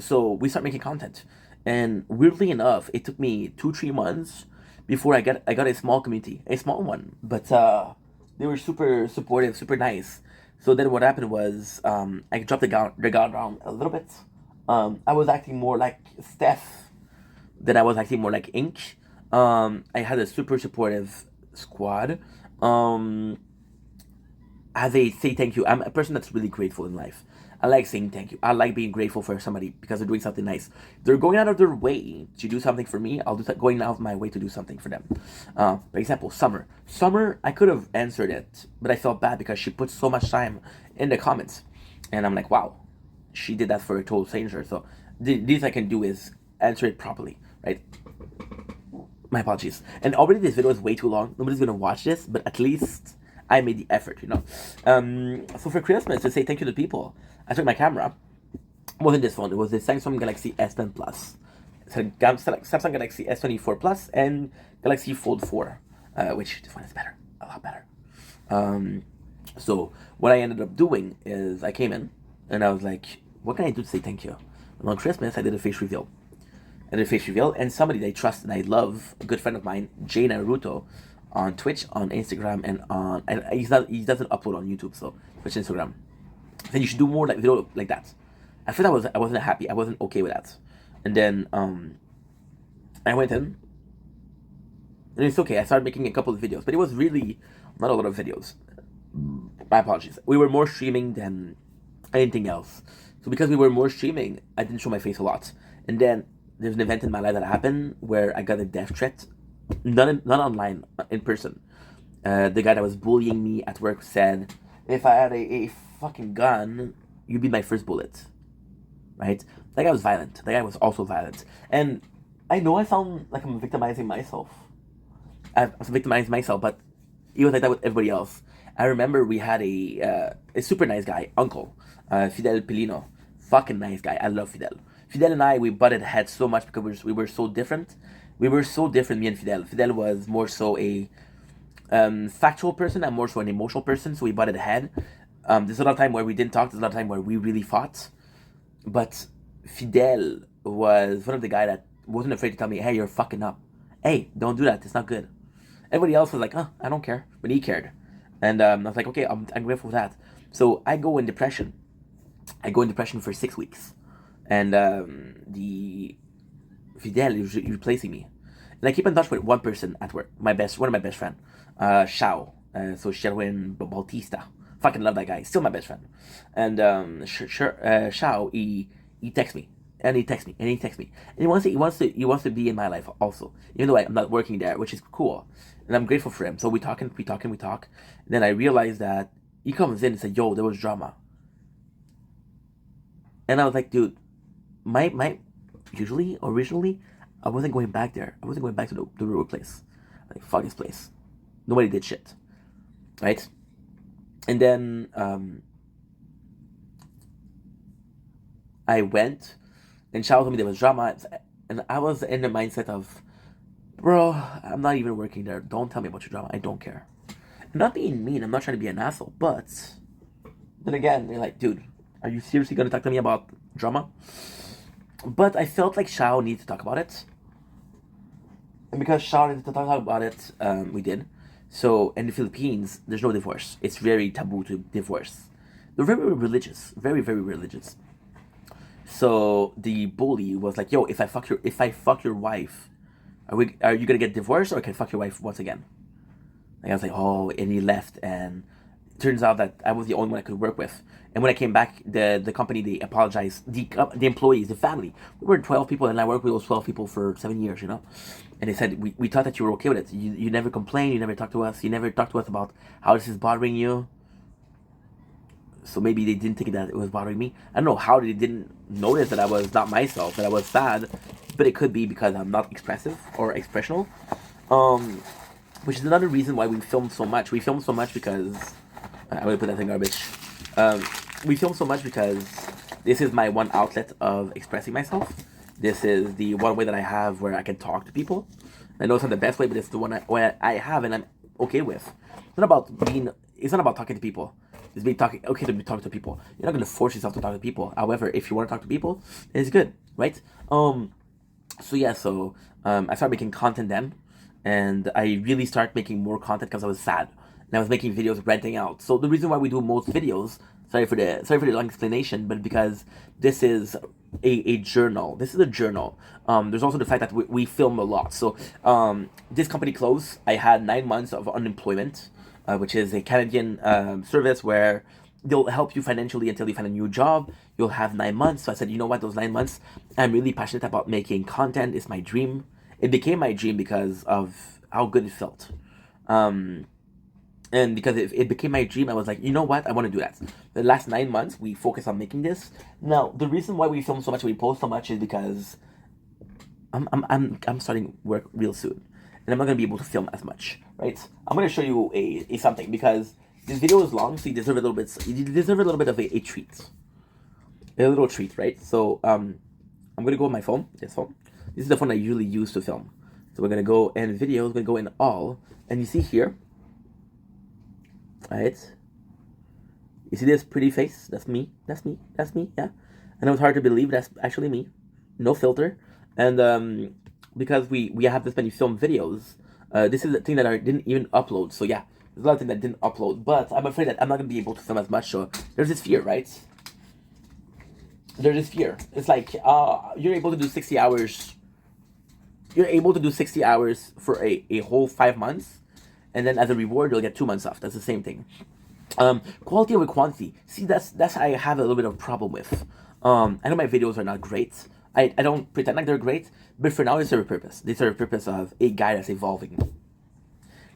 So we start making content, and weirdly enough, it took me 2-3 months before I got a small community, a small one, but they were super supportive, super nice. So then what happened was I dropped the guard down a little bit. I was acting more like Steph than I was acting more like Ink. I had a super supportive squad. As they say thank you, I'm a person that's really grateful in life. I like saying thank you. I like being grateful for somebody because they're doing something nice. They're going out of their way to do something for me. I'll do going out of my way to do something for them. For example, Summer. Summer, I could have answered it, but I felt bad because she put so much time in the comments, and I'm like, wow, she did that for a total stranger. So the least I can do is answer it properly, right? My apologies. And already this video is way too long. Nobody's gonna watch this, but at least I made the effort, you know. So for Christmas, to say thank you to people, I took my camera. It wasn't this phone. It was the Samsung Galaxy S10 Plus. So Samsung Galaxy S24 Plus and Galaxy Fold 4, which this one is better, a lot better. So what I ended up doing is I came in and I was like, what can I do to say thank you? And on Christmas, I did a face reveal. And somebody that I trust and I love, a good friend of mine, Jay Naruto, on Twitch, on Instagram, and he doesn't upload on YouTube, so Twitch, Instagram. Then you should do more like video like that. At first I wasn't happy, I wasn't okay with that, and then I went in, and it's okay. I started making a couple of videos, but it was really not a lot of videos. My apologies. We were more streaming than anything else. So because we were more streaming, I didn't show my face a lot, and then there's an event in my life that happened where I got a death threat, not online, in person. The guy that was bullying me at work said, if I had a fucking gun, you'd be my first bullet. Right? That guy was violent. That guy was also violent. And I know I sound like I'm victimizing myself. I'm victimizing myself, but he was like that with everybody else. I remember we had a super nice guy, Uncle, Fidel Pelino. Fucking nice guy. I love Fidel. Fidel and I, we butted heads so much because we were so different. We were so different, me and Fidel. Fidel was more so a factual person. I'm more so an emotional person, so we butted head. There's a lot of time where we didn't talk. There's a lot of time where we really fought. But Fidel was one of the guys that wasn't afraid to tell me, hey, you're fucking up. Hey, don't do that. It's not good. Everybody else was like, oh, I don't care. But he cared. And I was like, okay, I'm grateful for that. So I go in depression. I go in depression for 6 weeks. And the Fidel is replacing me. And I keep in touch with one person at work, one of my best friend, Shao. So Sherwin Bautista. Fucking love that guy. Still my best friend. And Shao, he texts me. And he texts me. And he wants to be in my life also. Even though I'm not working there, which is cool. And I'm grateful for him. So we talk. And then I realized that he comes in and said, yo, there was drama. And I was like, dude, originally, I wasn't going back there. I wasn't going back to the real place. Like, fuck this place. Nobody did shit. Right? And then, I went, and Shao told me there was drama, and I was in the mindset of, bro, I'm not even working there. Don't tell me about your drama. I don't care. I'm not being mean. I'm not trying to be an asshole, but then again, you're like, dude, are you seriously going to talk to me about drama? But I felt like Shao needed to talk about it. And because Shao needed to talk about it, we did. So in the Philippines, there's no divorce. It's very taboo to divorce. They're very religious. Very, very religious. So the bully was like, yo, if I fuck your wife, are you going to get divorced or can I fuck your wife once again? And I was like, oh, and he left, and it turns out that I was the only one I could work with. And when I came back, the company, they apologized. The employees, the family, we were 12 people, and I worked with those 12 people for 7 years, you know? And they said, we thought that you were okay with it. You never complained, you never talked to us, about how this is bothering you. So maybe they didn't think that it was bothering me. I don't know how they didn't notice that I was not myself, that I was sad. But it could be because I'm not expressive or expressional. Which is another reason why we filmed so much. We filmed so much because... I'm going to put that in garbage. We film so much because this is my one outlet of expressing myself. This is the one way that I have where I can talk to people. I know it's not the best way, but it's the one I have and I'm okay with. It's not about being. It's not about talking to people. It's being talking. Okay to be talking to people. You're not gonna force yourself to talk to people. However, if you want to talk to people, it's good, right? So yeah, I started making content then, and I really started making more content because I was sad, and I was making videos renting out. So the reason why we do most videos, sorry for the long explanation, but because this is a journal. This is a journal. There's also the fact that we film a lot. So this company closed. I had 9 months of unemployment, which is a Canadian service where they'll help you financially until you find a new job. You'll have 9 months. So I said, you know what, those 9 months, I'm really passionate about making content. It's my dream. It became my dream because of how good it felt. And because it became my dream, I was like, you know what, I want to do that. The last 9 months, we focused on making this. Now, the reason why we film so much, we post so much, is because I'm starting work real soon, and I'm not gonna be able to film as much, right? I'm gonna show you a something because this video is long, so you deserve a little bit. You deserve a little bit of a treat, a little treat, right? So I'm gonna go on my phone. This phone. This is the phone I usually use to film. So we're gonna go in videos. We're gonna go in all, and you see here, right? You see this pretty face? That's me. That's me. That's me. Yeah. I know it's hard to believe. That's actually me. No filter. And because we have this many film videos, this is the thing that I didn't even upload. So yeah, there's a lot of things that didn't upload. But I'm afraid that I'm not gonna be able to film as much. So there's this fear, right? There's this fear. It's like you're able to do 60 hours. You're able to do 60 hours for a whole 5 months, and then as a reward you'll get 2 months off. That's the same thing. Quality over quantity. See, that's I have a little bit of a problem with. I know my videos are not great. I don't pretend like they're great, but for now they serve a purpose. They serve a purpose of a guy that's evolving.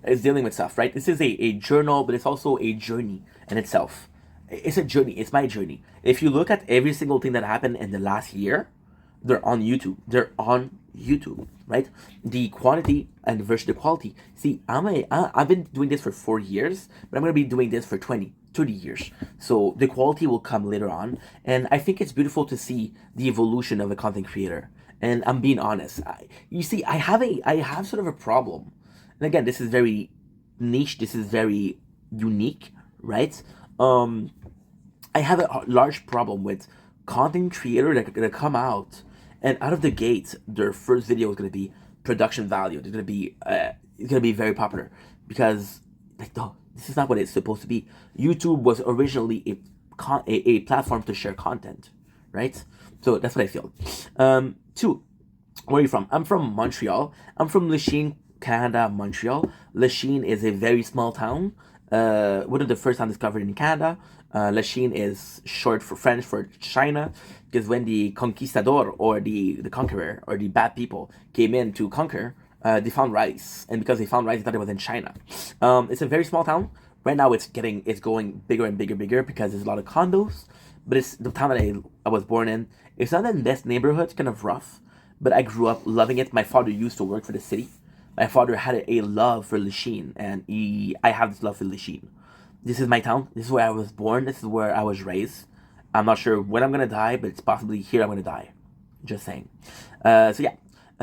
It's dealing with stuff, right? This is a journal, but it's also a journey in itself. It's a journey. It's my journey. If you look at every single thing that happened in the last year, they're on YouTube. They're on YouTube, right? The quantity and versus the quality. See, I've been doing this for 4 years, but I'm going to be doing this for 20, 30 years. So the quality will come later on. And I think it's beautiful to see the evolution of a content creator. And I'm being honest. You see, I have sort of a problem. And again, this is very niche. This is very unique, right? I have a large problem with content creators that are going to come out, and out of the gate, their first video is going to be production value. It's going to be very popular because, like, no, this is not what it's supposed to be. YouTube was originally a platform to share content, right? So that's what I feel. Two, where are you from? I'm from Montreal. I'm from Lachine, Canada, Montreal. Lachine is a very small town. One of the first towns discovered in Canada. Lachine is short for French for China, because when the conquistador or the conqueror or the bad people came in to conquer, they found rice, and because they found rice, they thought it was in China. It's a very small town. Right now, it's going bigger and bigger because there's a lot of condos. But it's the town that I was born in. It's not the best neighborhood. It's kind of rough, but I grew up loving it. My father used to work for the city. My father had a love for Lachine, and I have this love for Lachine. This is my town. This is where I was born. This is where I was raised. I'm not sure when I'm gonna die, but it's possibly here I'm gonna die. Just saying. So yeah,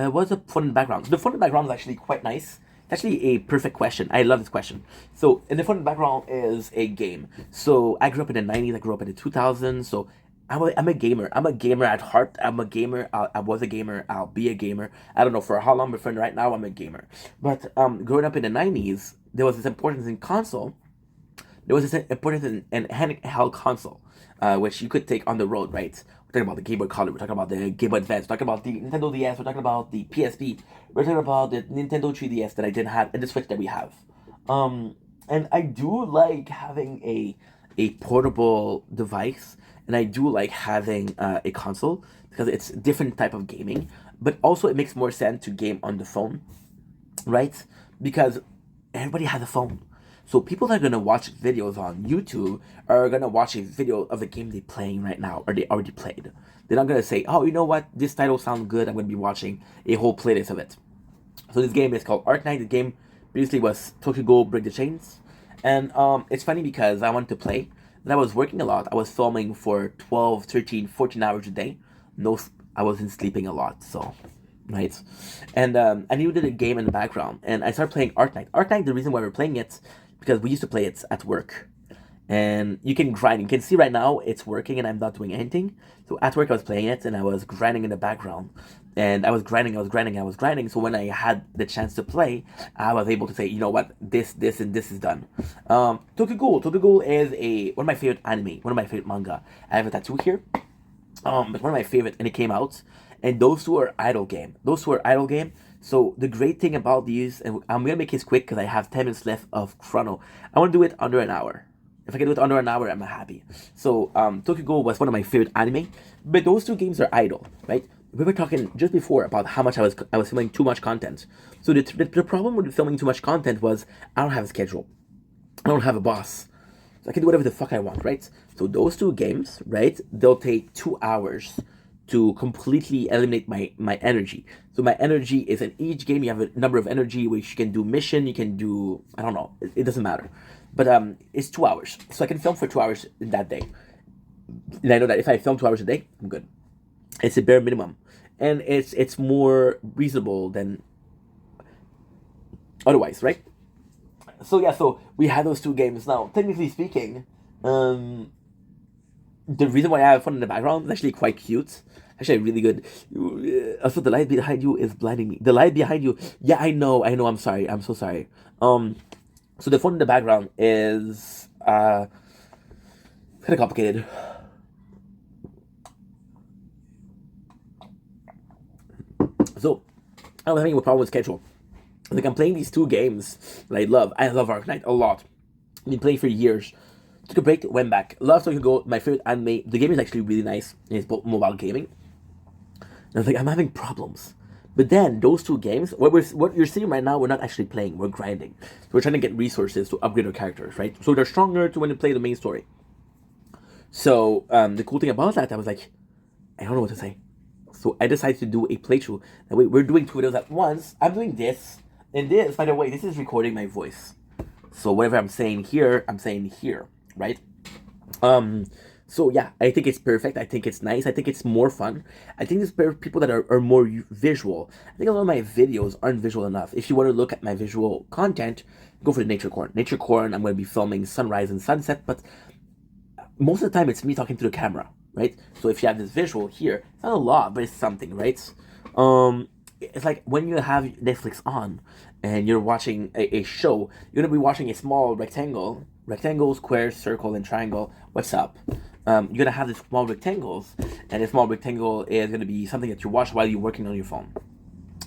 what's the fun in the background? The fun in the background is actually quite nice. It's actually a perfect question. I love this question. So in the fun in the background is a game. So I grew up in the 90s. I grew up in the 2000s. So I'm a gamer. I'm a gamer at heart. I'm a gamer. I was a gamer. I'll be a gamer. I don't know for how long, but for right now, I'm a gamer. But growing up in the 90s, there was this importance in console. There was this importance in handheld console, which you could take on the road, right? We're talking about the Game Boy Color. We're talking about the Game Boy Advance. We're talking about the Nintendo DS. We're talking about the PSP. We're talking about the Nintendo 3DS that I didn't have, and the Switch that we have. And I do like having a portable device, and I do like having a console because it's a different type of gaming. But also, it makes more sense to game on the phone, right? Because everybody has a phone. So people that are gonna watch videos on YouTube are gonna watch a video of the game they're playing right now, or they already played. They're not gonna say, "Oh, you know what? This title sounds good. I'm gonna be watching a whole playlist of it." So this game is called Arknight. The game previously was Tokyo Ghoul Break the Chains, and it's funny because I wanted to play, and I was working a lot. I was filming for 12, 13, 14 hours a day. No, I wasn't sleeping a lot, so right. And I needed a game in the background, and I started playing Arknight. Arknight, the reason why we're playing it, because we used to play it at work, and you can grind. You can see right now it's working, and I'm not doing anything. So at work I was playing it, and I was grinding in the background, and I was grinding. So when I had the chance to play, I was able to say, you know what, this, and this is done. Tokyo is one of my favorite anime, one of my favorite manga. I have a tattoo here. But one of my favorite, and it came out, and those two are idle game. So the great thing about these, and I'm gonna make this quick because I have 10 minutes left of chrono. I want to do it under an hour. If I can do it under an hour, I'm happy. So Tokyo Ghoul was one of my favorite anime, but those two games are idle, right? We were talking just before about how much I was filming too much content. So the problem with filming too much content was I don't have a schedule. I don't have a boss. So I can do whatever the fuck I want, right? So those two games, right, they'll take 2 hours to completely eliminate my energy. So my energy is in each game, you have a number of energy, which you can do mission, you can do, I don't know, it doesn't matter. But it's 2 hours. So I can film for 2 hours in that day. And I know that if I film 2 hours a day, I'm good. It's a bare minimum. And it's more reasonable than otherwise, right? So yeah, so we had those two games. Now, technically speaking, the reason why I have fun in the background is actually quite cute. Actually, really good. Also, the light behind you is blinding me. The light behind you, yeah, I know. I'm sorry. I'm so sorry. So the fun in the background is kind of complicated. So I was having a problem with schedule. Like, I'm playing these two games that I love. I love Arknight a lot. I've been playing for years. Took a break, went back. Love Tokyo Ghoul, my favorite anime. The game is actually really nice. It's mobile gaming. And I was like, I'm having problems. But then those two games, what you're seeing right now, we're not actually playing. We're grinding. So we're trying to get resources to upgrade our characters, right? So they're stronger to when they play the main story. So the cool thing about that, I was like, I don't know what to say. So I decided to do a playthrough. That way, we're doing two videos at once. I'm doing this. And this, by the way, this is recording my voice. So whatever I'm saying here, right? So yeah, I think it's perfect. I think it's nice. I think it's more fun. I think it's for people that are more visual. I think a lot of my videos aren't visual enough. If you want to look at my visual content, go for the Nature Corn. Nature Corn, I'm going to be filming sunrise and sunset, but most of the time it's me talking to the camera, right? So if you have this visual here, it's not a lot, but it's something, right? It's like when you have Netflix on and you're watching a show, you're gonna be watching a small rectangle, square, circle, and triangle. What's up? You're gonna have these small rectangles, and a small rectangle is gonna be something that you watch while you're working on your phone.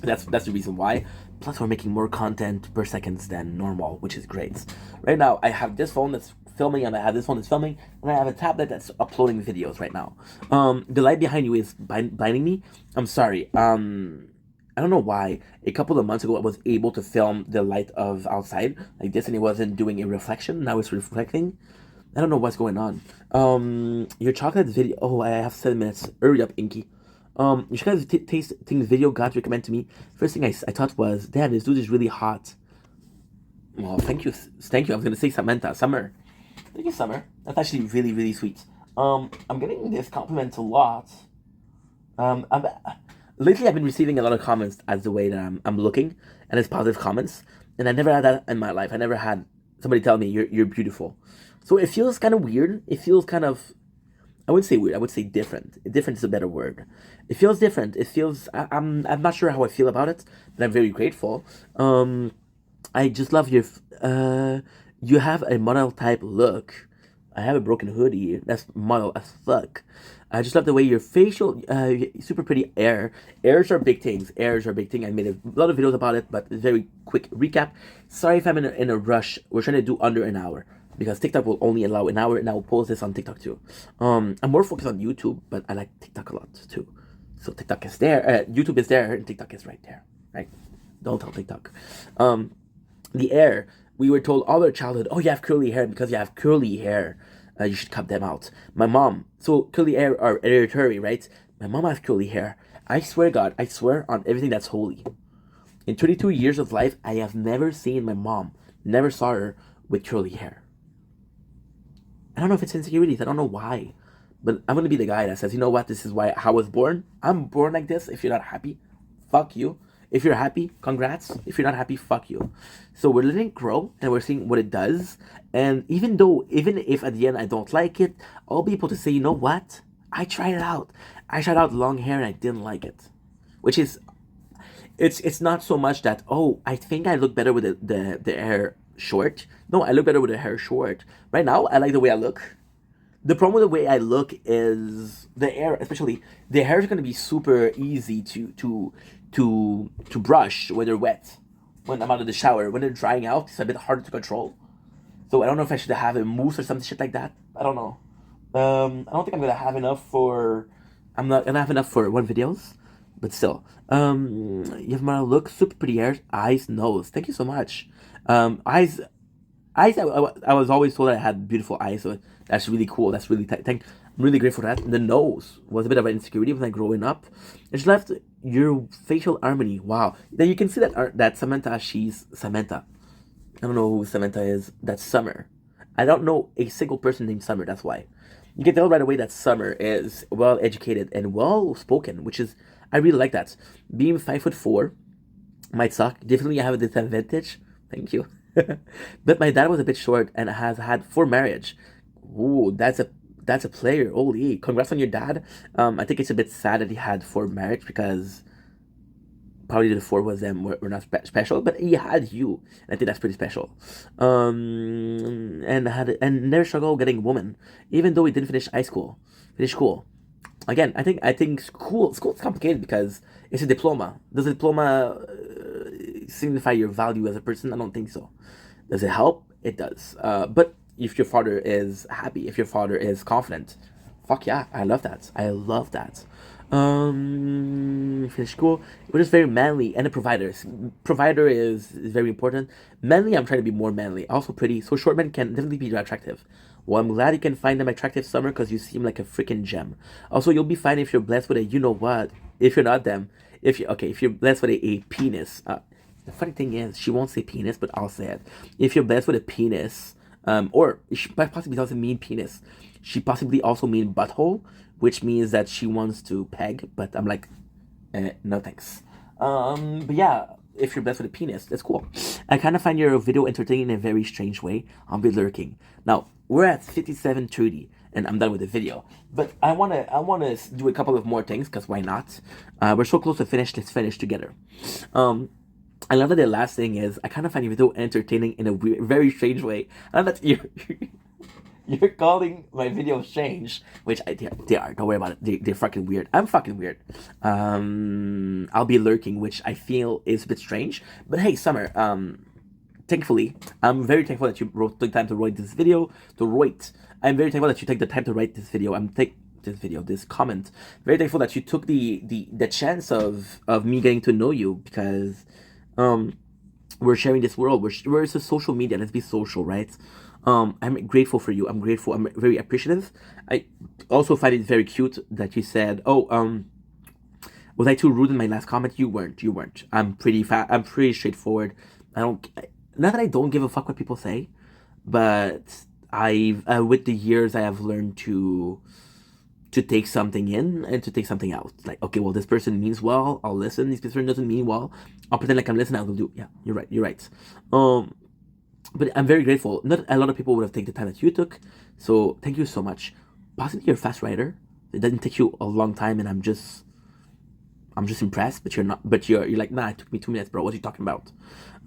That's the reason why. Plus, we're making more content per second than normal, which is great. Right now, I have this phone that's filming, and I have this one that's filming, and I have a tablet that's uploading videos right now. The light behind you is blinding me. I'm sorry. I don't know why. A couple of months ago, I was able to film the light of outside like this, and it wasn't doing a reflection. Now it's reflecting. I don't know what's going on. Your chocolate video. Oh, I have 7 minutes. Hurry up, Inky. Your chocolate taste things video got recommended to me. First thing I thought was, damn, this dude is really hot. Well, thank you. I was gonna say Samantha, Summer. Thank you, Summer. That's actually really, really sweet. I'm getting this compliment a lot. Lately, I've been receiving a lot of comments as the way that I'm looking, and it's positive comments. And I never had that in my life. I never had somebody tell me you're beautiful. So it feels kind of weird. It feels kind of, I wouldn't say weird. I would say different. Different is a better word. It feels different. It feels. I'm not sure how I feel about it, but I'm very grateful. I just love your. You have a model type look. I have a broken hoodie. That's model as fuck. I just love the way your facial, super pretty hair. Airs are big things. I made a lot of videos about it, but very quick recap. Sorry if I'm in a rush. We're trying to do under an hour because TikTok will only allow an hour, and I will post this on TikTok too. I'm more focused on YouTube, but I like TikTok a lot too. So TikTok is there, YouTube is there, and TikTok is right there, right? Don't tell TikTok. The hair. We were told all our childhood, oh, you have curly hair, because you have curly hair, you should cut them out. My mom, so curly hair are hereditary, right? My mom has curly hair. I swear, God, I swear on everything that's holy. In 22 years of life, I have never seen my mom, never saw her with curly hair. I don't know if it's insecurities, I don't know why. But I'm gonna be the guy that says, you know what, this is why I was born. I'm born like this. If you're not happy, fuck you. If you're happy, congrats. If you're not happy, fuck you. So we're letting it grow and we're seeing what it does. And even if at the end I don't like it, I'll be able to say, you know what? I tried it out. I tried out long hair and I didn't like it. Which is it's not so much that, oh, I think I look better with the hair short. No, I look better with the hair short. Right now I like the way I look. The problem with the way I look is the hair, especially the hair is going to be super easy to brush when they're wet. When I'm out of the shower, when they're drying out, it's a bit harder to control. So I don't know if I should have a mousse or some shit like that. I don't know. I don't think I'm gonna have enough for. I'm not gonna have enough for one videos, but still. You have my look, super pretty hair, eyes, nose. Thank you so much. Eyes. I was always told that I had beautiful eyes, so that's really cool. That's really I'm really grateful for that. The nose was a bit of an insecurity when I growing up. It's left your facial harmony. Wow. Then you can see that Samantha. She's Samantha. I don't know who Samantha is. That's Summer. I don't know a single person named Summer. That's why. You can tell right away that Summer is well educated and well spoken, which is I really like that. Being 5'4" might suck. Definitely, I have a disadvantage. Thank you. But my dad was a bit short and has had 4 marriage. Ooh, that's a player. Holy, congrats on your dad. I think it's a bit sad that he had 4 marriage because probably the 4 was them were not special, but he had you, and I think that's pretty special. And never struggled getting a woman, even though he didn't finish school. Again, I think school's complicated because it's a diploma. Does a diploma signify your value as a person? I don't think so. Does it help? It does. But if your father is happy, if your father is confident, fuck yeah, I love that. I love that. Finish school. We're just very manly and a provider. Provider is very important. Manly, I'm trying to be more manly. Also pretty. So short men can definitely be attractive. Well, I'm glad you can find them attractive, Summer, because you seem like a freaking gem. Also, you'll be fine if you're blessed with a, you know what? If you're not them, if you're blessed with a penis. The funny thing is, she won't say penis, but I'll say it. If you're blessed with a penis, or she possibly doesn't mean penis, she possibly also mean butthole, which means that she wants to peg. But I'm like, no thanks. But yeah, if you're blessed with a penis, that's cool. I kind of find your video entertaining in a very strange way. I'll be lurking. Now, we're at 57:30 and I'm done with the video. But I wanna do a couple of more things, because why not? We're so close to finish. Let's finish together. I love that the last thing is I kind of find your video entertaining in a weird, very strange way. I love that you're calling my videos strange, which they are. Don't worry about it. They're fucking weird. I'm fucking weird. I'll be lurking, which I feel is a bit strange. But hey, Summer. Thankfully, I'm very thankful that you took the time to write this video. I'm very thankful that you take the time to write this video. This comment. Very thankful that you took the chance of me getting to know you, because we're sharing this world. We're it's a social media. Let's be social, right? I'm grateful for you. I'm grateful. I'm very appreciative. I also find it very cute that you said, "Oh, was I too rude in my last comment?" You weren't. You weren't. I'm pretty I'm pretty straightforward. Not that I don't give a fuck what people say, but with the years I have learned to take something in and to take something out. Like, okay, well, this person means well, I'll listen. This person doesn't mean well, I'll pretend like I'm listening. I'll do. Yeah, you're right. You're right. But I'm very grateful. Not a lot of people would have taken the time that you took, so thank you so much. Possibly you're a fast writer. It doesn't take you a long time, and I'm just impressed. But you're not. But you're like, nah, it took me 2 minutes, bro. What are you talking about?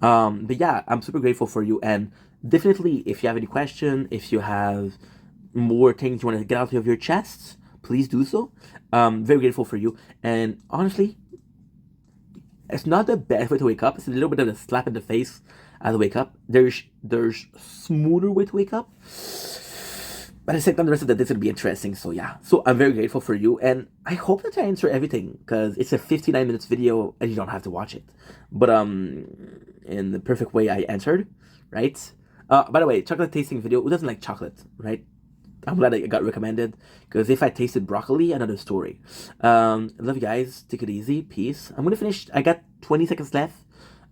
But yeah, I'm super grateful for you, and definitely, if you have any question, if you have more things you want to get out of your chest, please do so. Very grateful for you, and honestly, it's not the best way to wake up. It's a little bit of a slap in the face as I wake up. There's smoother way to wake up. But at the same time, the rest of the day is going to be interesting. So yeah. So I'm very grateful for you. And I hope that I answer everything, because it's a 59 minutes video and you don't have to watch it. But in the perfect way I answered, right? By the way, chocolate tasting video. Who doesn't like chocolate, right? I'm glad it got recommended, because if I tasted broccoli, another story. I love you guys. Take it easy. Peace. I'm going to finish. I got 20 seconds left.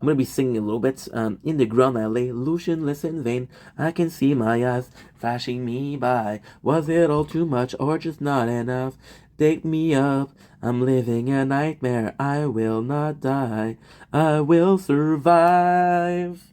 I'm gonna be singing a little bit. In the ground I lay, motionless in vain. I can see my eyes flashing me by. Was it all too much or just not enough? Take me up. I'm living a nightmare. I will not die. I will survive.